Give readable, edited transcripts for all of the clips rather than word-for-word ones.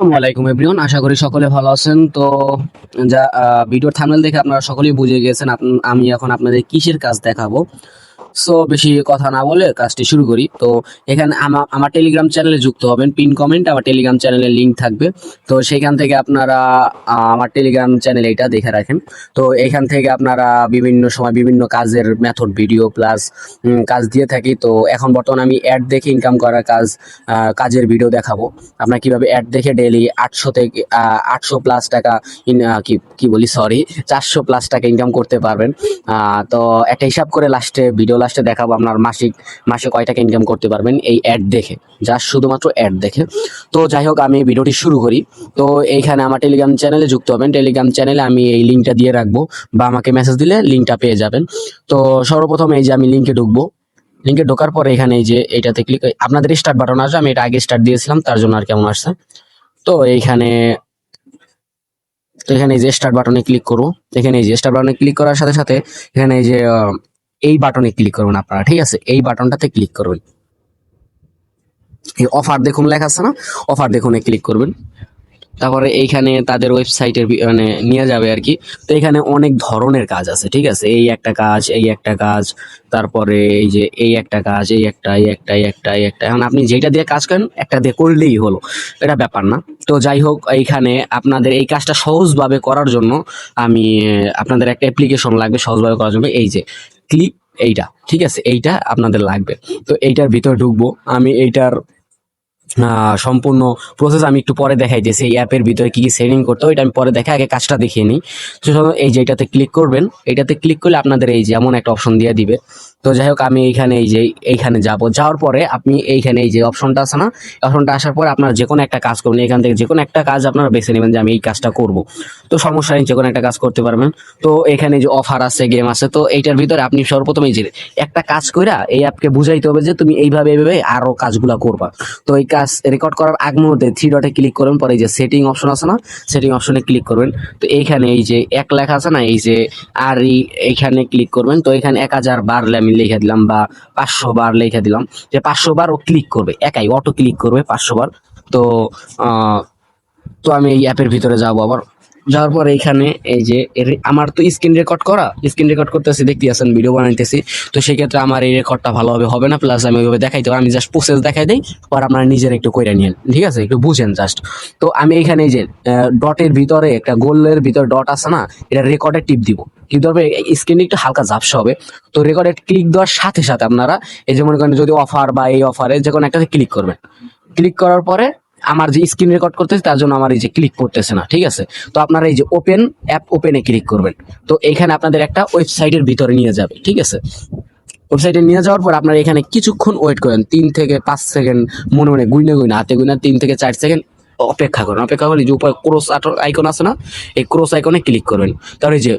ওয়ালাইকুম এভরিওয়ান, আশা করি সকলে ভালো আছেন। তো যা ভিডিওর থাম্বনেল দেখে আপনারা সকলেই বুঝে গিয়েছেন আমি এখন আপনাদের কিসের কাজ দেখাবো। সো বেশি কথা না বলে কাজটি শুরু করি। তো এখানে আমার টেলিগ্রাম চ্যানেলে যুক্ত হবেন। পিন কমেন্ট আমার টেলিগ্রাম চ্যানেলের লিঙ্ক থাকবে। তো সেখান থেকে আপনারা আমার টেলিগ্রাম চ্যানেল এটা দেখে রাখেন। তো এখান থেকে আপনারা বিভিন্ন সময় বিভিন্ন কাজের মেথড ভিডিও প্লাস কাজ দিয়ে থাকি। তো এখন বর্তমানে আমি অ্যাড দেখে ইনকাম করার কাজের ভিডিও দেখাবো। আপনারা কিভাবে অ্যাড দেখে ডেইলি 800 থেকে 800 প্লাস টাকা কি বলি সরি 400 প্লাস টাকা ইনকাম করতে পারবেন। তো একটা হিসাব করে লাস্টে দেখাবো আপনার মাসে কয় টাকা ইনকাম করতে পারবেন এই অ্যাড দেখে, জাস্ট শুধুমাত্র অ্যাড দেখে। তো যাই হোক, আমি ভিডিওটি শুরু করি। তো এইখানে আমার টেলিগ্রাম চ্যানেলে যুক্ত হবেন। টেলিগ্রাম চ্যানেলে আমি এই লিঙ্কটা দিয়ে রাখবো, বা আমাকে মেসেজ দিলে লিঙ্কটা পেয়ে যাবেন। তো সর্বপ্রথম এই যে আমি লিঙ্কে ঢুকবো। লিঙ্কে ঢোকার পরে এখানে এই যে এইটাতে ক্লিক, আপনাদের স্টার্ট বাটন আসবে। আমি এটা আগে স্টার্ট দিয়েছিলাম, তার জন্য আর কেমন আসছে। তো এখানে এই যে স্টার্ট বাটনে ক্লিক করবো। এখানে এই যে স্টার্ট বাটনে ক্লিক করার সাথে সাথে এখানে এই যে এই বাটনে ক্লিক করবেন আপনারা, ঠিক আছে? এই বাটনটাতে ক্লিক করবেন। এই অফার দেখুন লেখা আছে না, অফার দেখুন ক্লিক করবেন। তারপরে এইখানে তাদের ওয়েবসাইটের মানে নিয়ে যাবে আর কি। তো এখানে অনেক ধরনের কাজ আছে, ঠিক আছে? এই একটা কাজ, এই একটা কাজ, তারপরে এই যে এই একটা কাজ, এই একটা। এখন আপনি যেটা দিয়ে কাজ করেন একটা দিয়ে করলেই হলো, এটা ব্যাপার না। তো যাই হোক, এইখানে আপনাদের এই কাজটা সহজভাবে করার জন্য আমি আপনাদের একটা অ্যাপ্লিকেশন লাগবে সহজভাবে করার জন্য। এই যে ক্লিক, এইটা, ঠিক আছে? এইটা আপনাদের লাগবে। তো এইটার ভিতরে ঢুকবো আমি। এইটার সম্পূর্ণ প্রসেস আমি একটু পরে দেখাইতেছি। এই অ্যাপের ভিতরে কি কি সেটিং করতে হয় এটা আমি পরে দেখাই, আগে কাজটা দেখিয়ে নিই। তো এই যে এটাতে ক্লিক করবেন। এটাতে ক্লিক করলে আপনাদের এই যে এমন একটা অপশন দিয়ে দিবে। তো যাই হোক, আমি এইখানে যাওয়ার পরে আপনি এইখানে এই যে অপশনটা আছে না, অপশনটা আসার পরে আপনার যে কোনো একটা কাজ করবেন। এখান থেকে যে কোনো একটা কাজ আপনারা বেছে নেবেন যে আমি এই কাজটা করব। তো সমস্যা নেই, যে কোনো একটা কাজ করতে পারবেন। তো এখানে যে অফার আছে, গেম আছে, তো এইটার ভিতরে আপনি সর্বপ্রথম এই যে একটা কাজ কইরা এই অ্যাপকে বুঝাইতে হবে যে তুমি এইভাবে আরো কাজগুলা করবা। তো এই কাজ রেকর্ড করার আগ মুহূর্তে থ্রি ডটে ক্লিক করবেন, পরে এই যে সেটিং অপশন আছে না, সেটিং অপশনে ক্লিক করবেন। তো এইখানে এই যে এক লেখা আছে না, এই যে আর এইখানে ক্লিক করবেন। তো এখানে 1000 বার আমি লিখে দিলাম, বা 500 বার লিখে দিলাম, যে 500 বার ও ক্লিক করবে, একাই অটো ক্লিক করবে 500 বার। তো আহ তো আমি এই অ্যাপের ভিতরে যাবো আবার। যাওয়ার পর এইখানে এই যে আমার তো স্ক্রিন রেকর্ড করতেছি, দেখতে আছেন ভিডিও বানাইতেছি। তো সেক্ষেত্রে আমার এই রেকর্ডটা ভালোভাবে হবে না, প্লাস আমি ওইভাবে দেখাইতে পারি, আমি জাস্ট প্রসেস দেখাই দিই, পর আপনারা নিজের একটু কইরা নিয়েন, ঠিক আছে? একটু বুঝেন জাস্ট। তো আমি এইখানে এই যে ডটের ভিতরে একটা গোলের ভিতরে ডট আছে না, এটা রেকর্ডে টিপ দিব। টিপ দেওয়ার পরে স্ক্রিনে একটু হালকা ঝাপসা হবে। তো রেকর্ডে ক্লিক দেওয়ার সাথে সাথে আপনারা এই যে মনে করেন যদি অফার বা এই অফারে যে কোনো একটাতে ক্লিক করবেন। ক্লিক করার পরে আমার যে স্ক্রিন রেকর্ড করতেছে তার জন্য আমার এই যে ক্লিক করতেছে না, ঠিক আছে? তো আপনারা এই যে ওপেনে ক্লিক করবেন। তো এইখানে আপনাদের একটা ওয়েবসাইটের ভিতরে নিয়ে যাবে, ঠিক আছে? ওয়েবসাইটে নিয়ে যাওয়ার পর আপনারা এখানে কিছুক্ষণ ওয়েট করেন, 3 থেকে 5 সেকেন্ড, মনে মনে গুইনা হাতে গুইনা 3 থেকে 4 সেকেন্ড অপেক্ষা করেন। অপেক্ষা করলে যে উপরে ক্রস আইকন আছে না, এই ক্রস আইকনে ক্লিক করবেন। তারপরে এই যে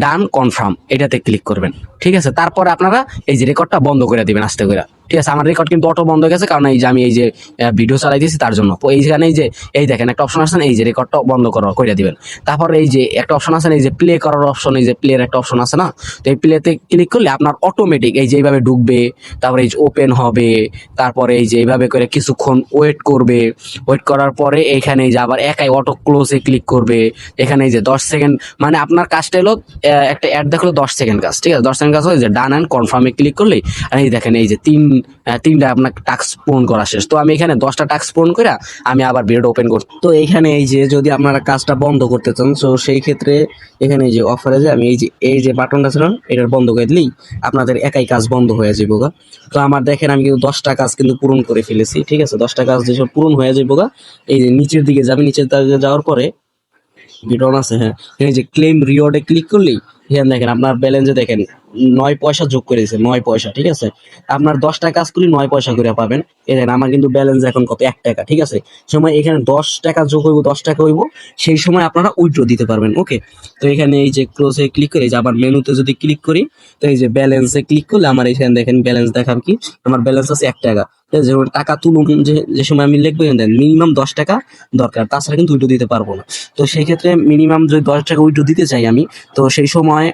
ডান কনফার্ম এটাতে ক্লিক করবেন, ঠিক আছে? তারপরে আপনারা এই যে রেকর্ডটা বন্ধ করে দিবেন আস্তে করে, ঠিক আছে? আমার রেকর্ড কিন্তু অটো বন্ধ হয়ে গেছে, কারণ এই যে আমি এই যে ভিডিও চালাই দিয়েছি তার জন্য। তো এইখানে এই যে এই দেখেন একটা অপশন আছে না, এই যে রেকর্ডটা বন্ধ করে দিবেন। তারপর এই যে একটা অপশন আছে না, এই যে প্লে করার অপশন, এই যে প্লের একটা অপশন আছে না, তো এই প্লেতে ক্লিক করলে আপনার অটোমেটিক এই যে এইভাবে ঢুকবে, তারপরে এই যে ওপেন হবে, তারপরে এই যে এইভাবে করে কিছুক্ষণ ওয়েট করবে। ওয়েট করার পরে এইখানে এই যে আবার একাই অটো ক্লোজে ক্লিক করবে। এখানে এই যে 10 সেকেন্ড, মানে আপনার কাজটা হলো একটা অ্যাড দেখলো 10 সেকেন্ড কাজ, ঠিক আছে? 10 সেকেন্ড কাজ হয়ে যে ডান অ্যান্ড কনফার্মে ক্লিক করলেই আর এই দেখেন এই যে তিনটা আপনার টাস্ক পূরণ করা শেষ। তো আমি এখানে 10টা টাস্ক পূরণ করে আমি আবার ভিডিওটা ওপেন করছি। তো এইখানে এই যে যদি আপনারা কাজটা বন্ধ করতে চান, তো সেই ক্ষেত্রে এখানে এই যে অফারে যে আমি এই যে বাটনটা ছিল এটার বন্ধ করে দিলেই আপনাদের একাই কাজ বন্ধ হয়ে যাবে গা। তো আমার দেখেন আমি কিন্তু 10টা কাজ কিন্তু পূরণ করে ফেলেছি, ঠিক আছে? 10টা কাজ যেসব পূরণ হয়ে যাবে গা, এই যে নিচের দিকে যাওয়ার পরে বিটন আছে, হ্যাঁ, এই যে ক্লেম রিওয়ার্ডে ক্লিক করলেই এখানে দেখেন আপনার ব্যালেন্সে দেখেন 9 পয়সা যোগ করে দিয়েছে, 9 পয়সা, ঠিক আছে? আপনার 10টা কাজ করলে 9 পয়সা করে পাবেন। এই দেখেন আমার কিন্তু ব্যালেন্স এখন কত, 1 টাকা, ঠিক আছে? সময় এখানে 10 টাকা যোগ হইব, 10 টাকা হইব, সেই সময় আপনারা উইথড্র দিতে পারবেন। ওকে, তো এখানে এই যে ক্লোজে ক্লিক করে এই যে আবার মেনুতে যদি ক্লিক করি, তো এই যে ব্যালেন্সে ক্লিক করলে আমার এখানে দেখেন ব্যালেন্স দেখাবে কি, আমার ব্যালেন্স আছে 1 টাকা। যে টাকা তুলুন, যে সময় আমি লিখবো দেন মিনিমাম 10 টাকা দরকার, তাছাড়া কিন্তু উইথড্র দিতে পারবো না। তো সেই ক্ষেত্রে মিনিমাম যদি 10 টাকা উইথড্র দিতে চাই আমি, তো সেই সময়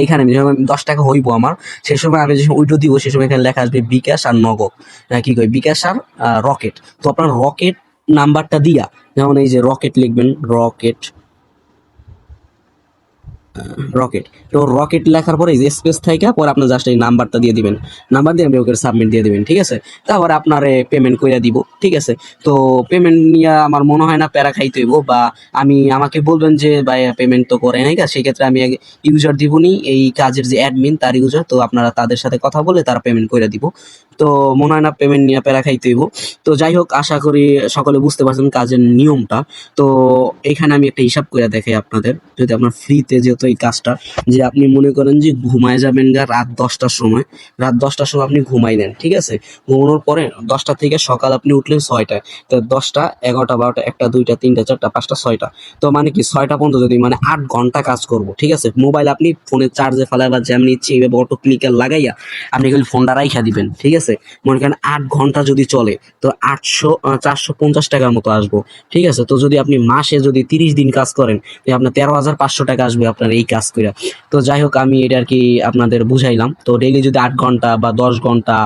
এইখানে যখন 10 টাকা হইব আমার, সেই সময় আমি যখন উইথড্র দিব সেই সময় এখানে লেখা আসবে বিকাশ আর নগদ, কি কই বিকাশ আর রকেট। তো আপনার রকেট নাম্বারটা দিয়া, যেমন এই যে রকেট লিখবেন, রকেট রকেট। তো রকেট লেখার পরে এই যে স্পেস থাইকা পরে আপনার জাস্ট এই নাম্বারটা দিয়ে দিবেন, নাম্বার দিয়ে ওকে সাবমিট দিয়ে দিবেন, ঠিক আছে। তারপরে আপনার পেমেন্ট কইরা দিব, ঠিক আছে। তো পেমেন্ট নিয়ে আমার মনে হয় না প্যারা খাইতে হইব, বা আমাকে বলবেন যে ভাই পেমেন্ট তো করে নাই, সেই ক্ষেত্রে আমি ইউজার দিবনি, এই কাজের যে অ্যাডমিন তার ইউজার, তো আপনারা তাদের সাথে কথা বলে তারা পেমেন্ট কইরা দিব। তো মনে হয় না পেমেন্ট নিয়ে প্যারা খাইতে হইব। তো যাই হোক, আশা করি সকলে বুঝতে পারছেন কাজের নিয়মটা। তো এখানে আমি একটা হিসাব করে দেখাই আপনাদের, যদি আপনার ফ্রিতে যেহেতু এই কাজটা, যে আপনি মনে করেন যে ঘুমায় যাবেন গা রাত 10টার সময়, রাত 10টার সময় আপনি ঘুমাইলেন, ঠিক আছে। ঘুমানোর পরে 10টা থেকে সকাল আপনি উঠলেন 6টায়, তো 10টা 11টা 12টা 1টা 2টা 3টা 4টা 5টা 6টা, তো মানে কি 6টা পর্যন্ত যদি মানে 8 ঘন্টা কাজ করবো, ঠিক আছে। মোবাইল আপনি ফোনে চার্জে ফেলায় বা যেমনি ইচ্ছে এইভাবে অটো ক্লিকার লাগাইয়া আপনি খালি ফোনটা রাইখা দিবেন, ঠিক আছে। মনে করেন 8 ঘন্টা যদি চলে, তো 450 টাকার মতো আসবো, ঠিক আছে। তো যদি আপনি মাসে যদি 30 দিন কাজ করেন, তো আপনার 13,500 টাকা আসবে আপনার এই কাজ করে। তো যাই হোক, আমি এটা আর কি আপনাদের বুঝাইলাম। তো ডেইলি যদি 8 ঘন্টা বা 10 ঘন্টা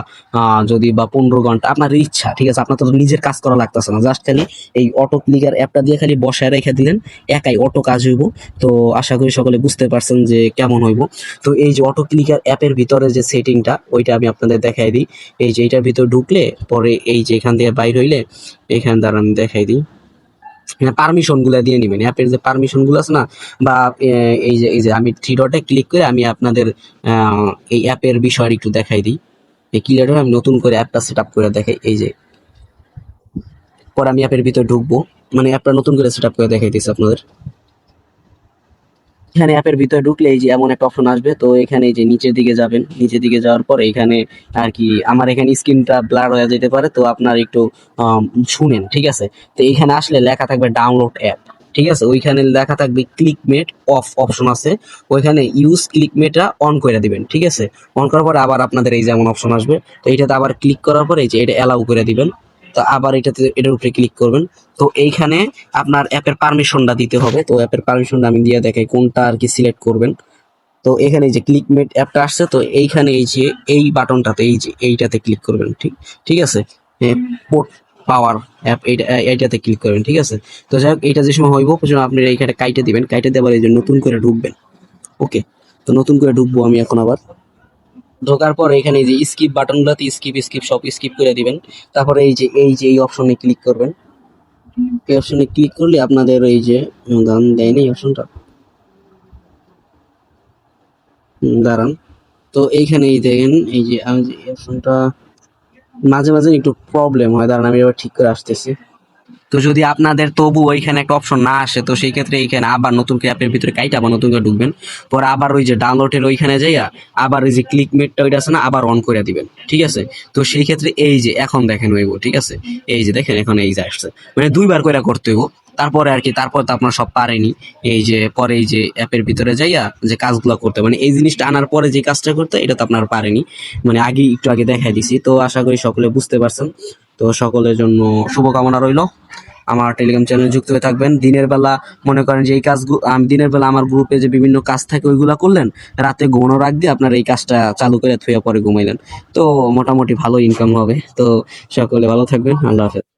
যদি বা 15 ঘন্টা আপনার ইচ্ছা, ঠিক আছে। আপনার তো নিজের কাজ করা লাগতেছে না, জাস্ট খালি এই অটো ক্লিকার অ্যাপটা দিয়ে খালি বসায় রেখে দিলেন, একাই অটো কাজ হইব। তো আশা করি সকলে বুঝতে পারছেন যে কেমন হইব। তো এই যে অটো ক্লিকার অ্যাপের ভিতরে যে সেটিংটা, ওইটা আমি আপনাদের দেখাই দিই। এই যে এইটার ভিতর ঢুকলে পরে এই যে এখান থেকে বাইর হইলে এখান দ্বারা আমি দেখাই দিই, পারমিশন গুলা দিয়ে নিবেন, অ্যাপের যে পারমিশন গুলো আছে না, বা এই যে আমি থ্রি ডটে ক্লিক করে আমি আপনাদের এই অ্যাপের বিষয়ে একটু দেখাই দিই। এই ক্লিয়ার হয়ে আমি নতুন করে অ্যাপটা সেট আপ করে দেখাই। এই যে পরে আমি অ্যাপের ভিতরে ঢুকবো, মানে অ্যাপটা নতুন করে সেট আপ করে দেখাই দিচ্ছি আপনাদের। এখানে অ্যাপের ভিতরে ঢুকলে এই যে এমন একটা অপশন আসবে, তো এখানে এই যে নিচের দিকে যাবেন, নিচের দিকে যাওয়ার পর এখানে আর কি আমার এখানে স্ক্রিনটা ব্লার হয়ে যেতে পারে, তো আপনার একটু শুনেন, ঠিক আছে। তো এখানে আসলে লেখা থাকবে ডাউনলোড অ্যাপ, ঠিক আছে। ওইখানে লেখা থাকবে ক্লিকমেট অফ অপশন আছে, ওইখানে ইউজ ক্লিকমেটটা অন করে দিবেন, ঠিক আছে। অন করার পর আবার আপনাদের এই যেমন অপশন আসবে, তো এইটাতে আবার ক্লিক করার পর এই যে এটা অ্যালাউ করে দিবেন। তো আবার এটার উপরে ক্লিক করবেন। তো এইখানে আপনার অ্যাপের পারমিশনটা দিতে হবে, তো অ্যাপের পারমিশনটা আমি দিয়ে দেখাই কোনটা আর কি সিলেক্ট করবেন। তো এখানে এই যে ক্লিকমেট অ্যাপটা আসছে, তো এইখানে এই যে এই বাটনটাতে এই যে এইটাতে ক্লিক করবেন, ঠিক ঠিক আছে। পোর্ট পাওয়ার অ্যাপ এইটাতে ক্লিক করবেন, ঠিক আছে। তো যাই হোক, এইটা যে সময় হইব আপনি এইখানে কাইটে দিবেন, কাইটে দেওয়ার এই যে নতুন করে ঢুকবেন। ওকে, তো নতুন করে ঢুকবো আমি এখন। আবার ঢোকার পর এখানে এই যে স্কিপ বাটনগুলোতে স্কিপ স্কিপ সব স্কিপ করে দিবেন। তারপরে এই যে এই অপশনে ক্লিক করবেন। এই অপশনে ক্লিক করলে আপনাদের এই যে দান দেয়নি এই অপশনটা, দাঁড়ান। তো এইখানে এই দেখেন এই যে আমি যে অপশনটা মাঝে মাঝে একটু প্রবলেম হয়, দাঁড়ান আমি এবার ঠিক করে আসতেছি। তো যদি আপনাদের তবু ওইখানে একটা অপশন না আসে, তো সেই ক্ষেত্রে এইখানে আবার নতুন করে অ্যাপের ভিতরে কাইটা আবার নতুন করে ঢুকবেন। পরে আবার ওই যে ডাউনলোডের ওইখানে যাইয়া আবার ওই যে ক্লিকমেটটা ওইটা আছে না, আবার অন করে দিবেন, ঠিক আছে। তো সেই ক্ষেত্রে এই যে এখন দেখেন হইব, ঠিক আছে। এই যে দেখেন এখন এই যে আসছে, মানে দুইবার করে করতে হইব। তারপরে আর কি, তারপর তো আপনার সব পারেনি। এই যে পরে এই যে অ্যাপের ভিতরে যাইয়া যে কাজগুলো করতে, মানে এই জিনিসটা আনার পরে যে কাজটা করতে, এটা তো আপনার পারেনি, মানে একটু আগে দেখাই দিছি। তো আশা করি সকলে বুঝতে পারছেন। তো সকলের জন্য শুভকামনা রইল। আমার টেলিগ্রাম চ্যানেলে যুক্ত হয়ে থাকবেন। দিনের বেলা মনে করেন যে এই কাজগুলো আমি দিনের বেলা আমার গ্রুপে যে বিভিন্ন কাজ থাকে ওইগুলা করলেন, রাতে ঘুমানোর আগ দিয়ে আপনার এই কাজটা চালু করে থুয়ে পরে ঘুমাইলেন, তো মোটামুটি ভালো ইনকাম হবে। তো সকলে ভালো থাকবেন, আল্লাহ হাফেজ।